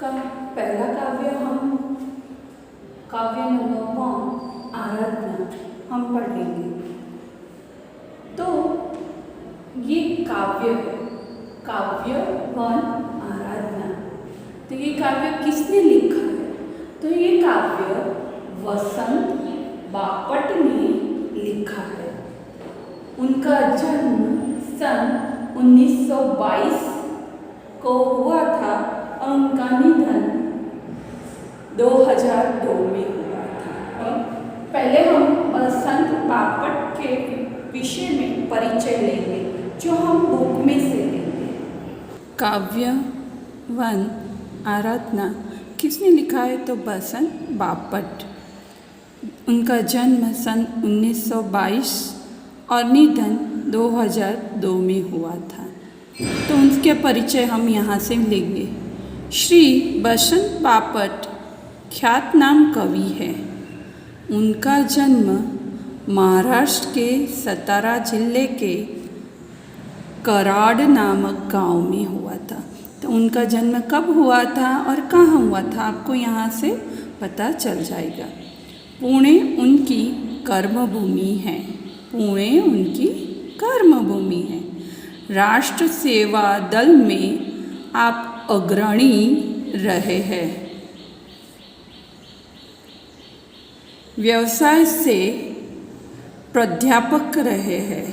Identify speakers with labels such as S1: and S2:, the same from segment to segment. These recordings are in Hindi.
S1: का पहला काव्य हम काव्य नंबर 1 आराधना हम पढ़ेंगे। तो ये काव्य 1 आराधना, तो ये काव्य किसने लिखा है? तो ये काव्य वसंत बापट ने लिखा है। उनका जन्म सन 1922 को हुआ था और उनका निधन 2002 में हुआ था। और पहले हम वसंत बापट के विषय में परिचय लेंगे, जो हम बुक में से लेंगे। काव्य 1 आराधना किसने लिखा है? तो वसंत बापट। उनका जन्म सन 1922 और निधन 2002 में हुआ था। तो उनके परिचय हम यहाँ से लेंगे। श्री वसंत बापट ख्यातनाम कवि है। उनका जन्म महाराष्ट्र के सतारा जिले के कराड नामक गांव में हुआ था। तो उनका जन्म कब हुआ था और कहाँ हुआ था, आपको यहाँ से पता चल जाएगा। पुणे उनकी कर्मभूमि है। पुणे उनकी कर्मभूमि है। राष्ट्र सेवा दल में आप अग्रणी रहे हैं। व्यवसाय से प्राध्यापक रहे हैं।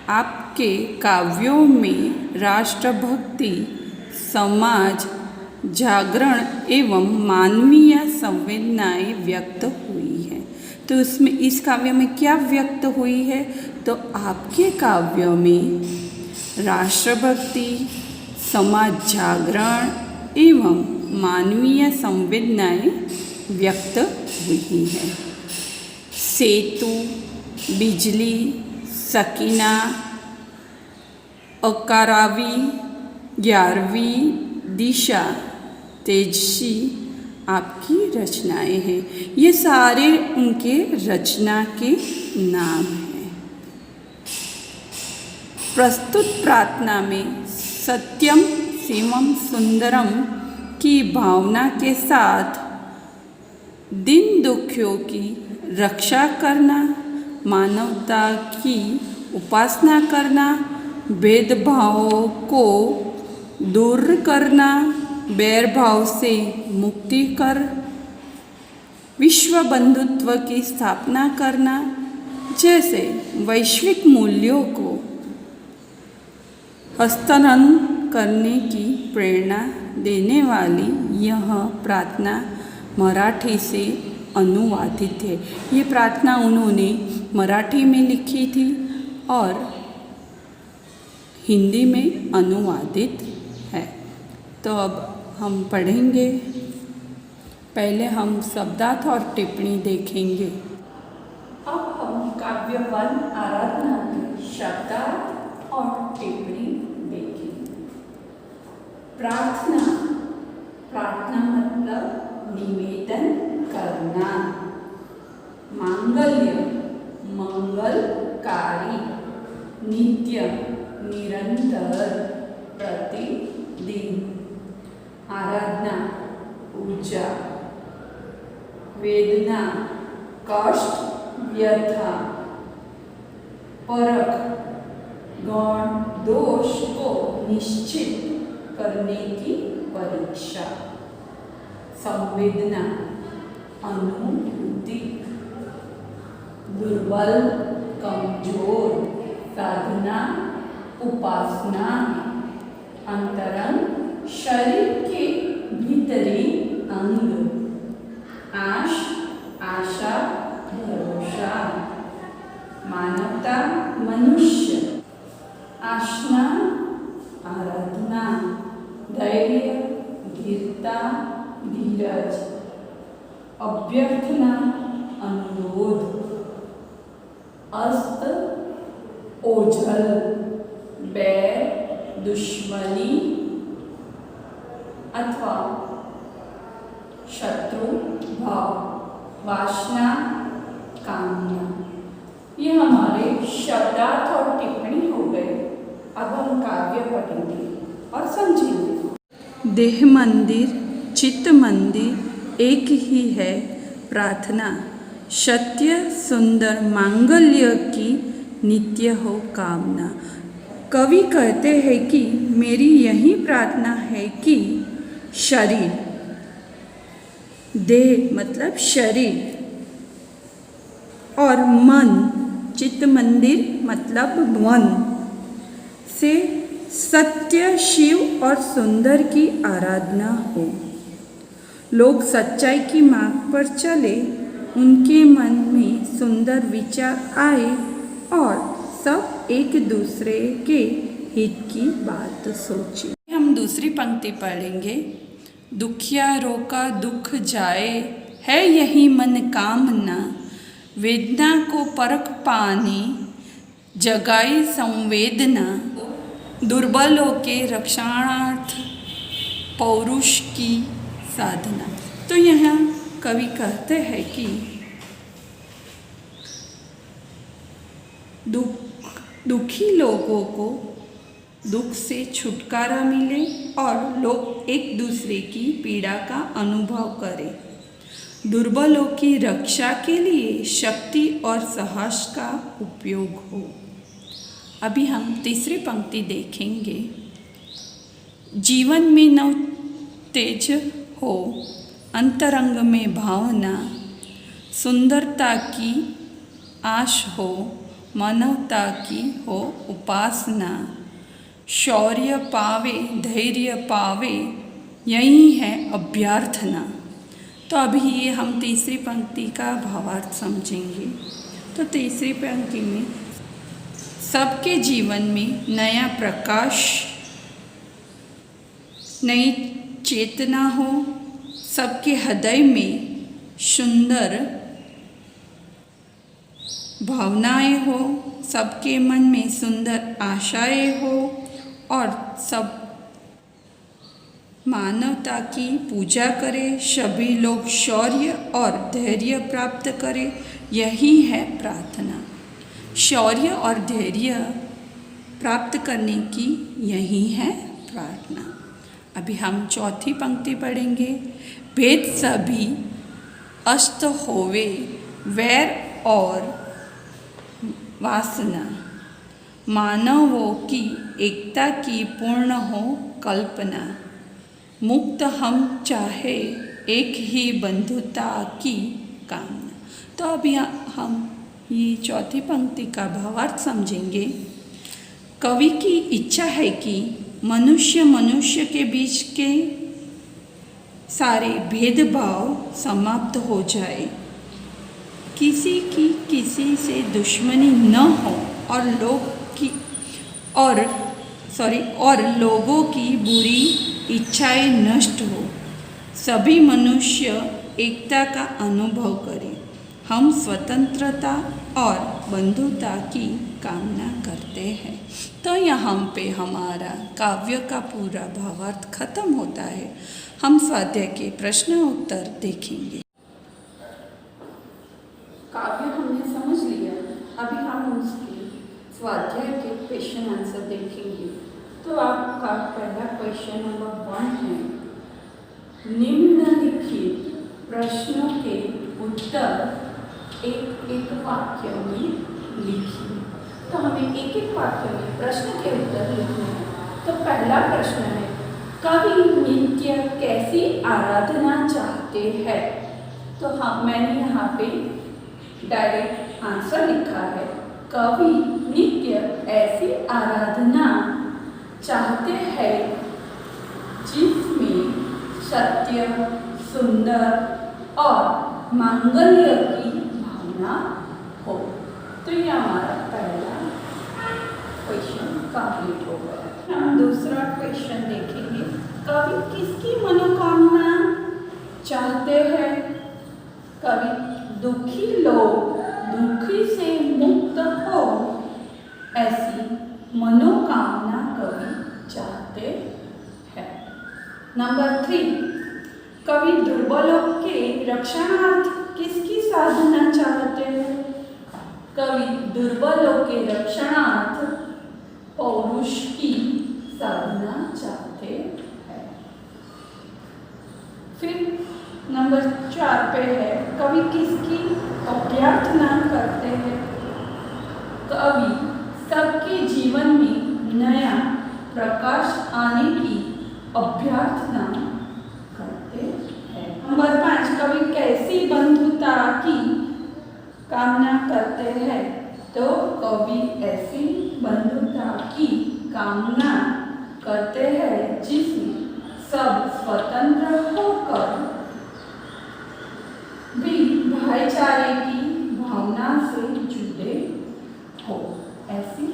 S1: आपके काव्यों में राष्ट्रभक्ति, समाज जागरण एवं मानवीय संवेदनाएं व्यक्त हुई हैं। तो उसमें इस काव्य में क्या व्यक्त हुई है? तो आपके काव्यों में राष्ट्रभक्ति, समाज जागरण एवं मानवीय संवेदनाएं व्यक्त हुई हैं। सेतु, बिजली, सकीना, अकारावी, 11वीं दिशा, तेजसी आपकी रचनाएं हैं। ये सारे उनके रचना के नाम हैं। प्रस्तुत प्रार्थना में सत्यम शिवम सुंदरम की भावना के साथ दीन दुखियों की रक्षा करना, मानवता की उपासना करना, भेदभावों को दूर करना, बैरभाव से मुक्ति कर विश्व बंधुत्व की स्थापना करना जैसे वैश्विक मूल्यों को हस्तांतरण करने की प्रेरणा देने वाली यह प्रार्थना मराठी से अनुवादित है। ये प्रार्थना उन्होंने मराठी में लिखी थी और हिंदी में अनुवादित है। तो अब हम पढ़ेंगे। पहले हम शब्दार्थ और टिप्पणी देखेंगे। अब हम काव्य 1 आराधना के शब्दार्थ और टिप्पणी देखेंगे। प्रार्थना, प्रार्थना मतलब निवेदन करना। मांगल्य, मंगलकारी। नित्य, निरंतर, प्रतिदिन। आराधना, पूजा। वेदना, कष्ट, व्यथा। परख, गौण दोष को निश्चित करने की परीक्षा। संवेदना, अनुभूति। दुर्बल, कमजोर। साधना, उपासना। अंतरंग, शरीर के भीतरी अंग। आश, आशा, भरोसा। मानवता, मनुष्य। आशना, आराधना। धैर्य, धीरता, धीरज। अभ्यर्थना, अनुरोध। अस्त, ओझल। बैर, दुश्मनी अथवा शत्रु भाव। वासना, कामना। ये हमारे शब्दार्थ और टिप्पणी हो गए। अब हम काव्य पढ़ेंगे और समझेंगे। देह मंदिर चित्त मंदिर एक ही है प्रार्थना। सत्य सुंदर मांगल्य की नित्य हो कामना। कवि कहते हैं कि मेरी यही प्रार्थना है कि शरीर, देह मतलब शरीर, और मन, चित्त मंदिर मतलब मन से सत्य शिव और सुंदर की आराधना हो। लोग सच्चाई की मार्ग पर चले, उनके मन में सुंदर विचार आए और सब एक दूसरे के हित की बात सोचे। हम दूसरी पंक्ति पढ़ेंगे। दुखियारों का दुख जाए है यही मन कामना, वेदना को परख पाने जगाई संवेदना, दुर्बलों के रक्षणार्थ पौरुष की साधना। तो यहाँ कवि कहते हैं कि दुखी लोगों को दुख से छुटकारा मिले और लोग एक दूसरे की पीड़ा का अनुभव करें। दुर्बलों की रक्षा के लिए शक्ति और साहस का उपयोग हो। अभी हम तीसरी पंक्ति देखेंगे। जीवन में नव तेज हो, अंतरंग में भावना, सुंदरता की आश हो, मानवता की हो उपासना, शौर्य पावे धैर्य पावे यही है अभ्यर्थना। तो अभी ये हम तीसरी पंक्ति का भावार्थ समझेंगे। तो तीसरी पंक्ति में सबके जीवन में नया प्रकाश, नई चेतना हो, सबके हृदय में सुंदर भावनाएं हो, सबके मन में सुंदर आशाएं हो और सब मानवता की पूजा करें, सभी लोग शौर्य और धैर्य प्राप्त करें, यही है प्रार्थना। शौर्य और धैर्य प्राप्त करने की यही है प्रार्थना। अभी हम चौथी पंक्ति पढ़ेंगे। भेद सभी अस्त होवे, वैर और वासना, मानवों की एकता की पूर्ण हो कल्पना, मुक्त हम चाहे एक ही बंधुता की कामना। तो अभी हम ये चौथी पंक्ति का भावार्थ समझेंगे। कवि की इच्छा है कि मनुष्य के बीच के सारे भेदभाव समाप्त हो जाए, किसी की किसी से दुश्मनी न हो और लोगों की बुरी इच्छाएं नष्ट हो, सभी मनुष्य एकता का अनुभव करें। हम स्वतंत्रता और बंधुता की कामना करते हैं। तो यहाँ पे हमारा काव्य का पूरा भावार्थ खत्म होता है। हम स्वाध्याय के प्रश्न उत्तर देखेंगे। काव्य हमने समझ लिया, अभी हम उसके स्वाध्याय के क्वेश्चन आंसर देखेंगे। तो आपका पहला क्वेश्चन नंबर 1 है, निम्नलिखित प्रश्नों के उत्तर एक एक वाक्य में लिखिए। तो हमें एक एक वाक्य में प्रश्न के उत्तर लिखने हैं। तो पहला प्रश्न है, कवि नित्य कैसी आराधना चाहते हैं? तो मैंने यहाँ पे डायरेक्ट आंसर लिखा है, कवि नित्य ऐसी आराधना चाहते हैं जिसमें सत्य, सुंदर और मांगल्य की भावना हो। तो ये हमारा पहला क्वेश्चन कंप्लीट हो गया। हम दूसरा क्वेश्चन देखेंगे, कवि किसकी मनोकामना चाहते हैं? कवि दुखी लोग दुखी से मुक्त हो ऐसी मनोकामना कवि चाहते हैं। नंबर 3, कवि दुर्बलों के रक्षणार्थ किसकी साधना चाहते हैं? कवि दुर्बलों के रक्षणार्थ पौरुष की साधना चाहते हैं। फिर नंबर 4 पे है कवि किसकी अभ्यर्थना करते हैं। कवि सबके जीवन में नया प्रकाश आने की अभ्यर्थना करते हैं। नंबर 5 कवि कैसी बंधुता की कामना करते हैं। तो कवि ऐसी बंधुता की कामना करते हैं जिसमें सब स्वतंत्र होकर भी भाईचारे की भावना से जुड़े हो, ऐसी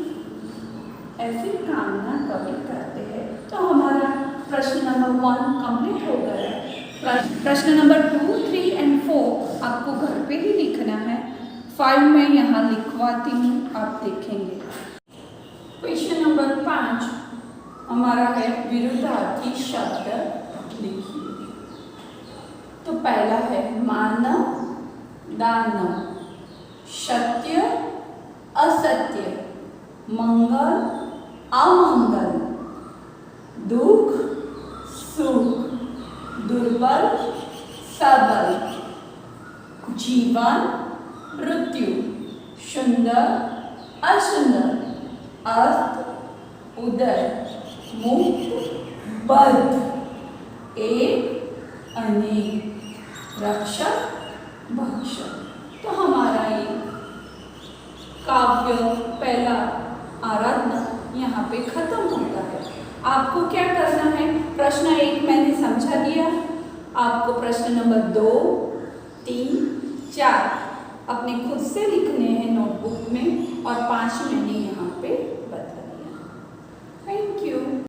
S1: कामना कवि करते हैं। तो हमारा प्रश्न नंबर 1 कंप्लीट हो गया। प्रश्न नंबर 2, 3 एंड 4 आपको घर पे ही लिखना है। 5 मैं यहाँ लिखवाती हूँ, आप देखेंगे। क्वेश्चन नंबर 5 हमारा है विरुद्धार्थी शब्द लिखिए। तो पहला है मानव दानव, सत्य असत्य, मंगल अमंगल, दुख सुख, दुर्बल सबल, जीवन मृत्यु, सुंदर असुंदर, अर्थ उदय, मुक्त बद्ध, एक अनेक, रक्षक भक्षक। तो हमारा ये काव्य पहला आराधना यहाँ पे खत्म होता है। आपको क्या करना है, प्रश्न 1 मैंने समझा दिया, आपको प्रश्न नंबर 2, 3, 4 अपने खुद से लिखने हैं नोटबुक में और 5 मैंने यहाँ पे बता दिया।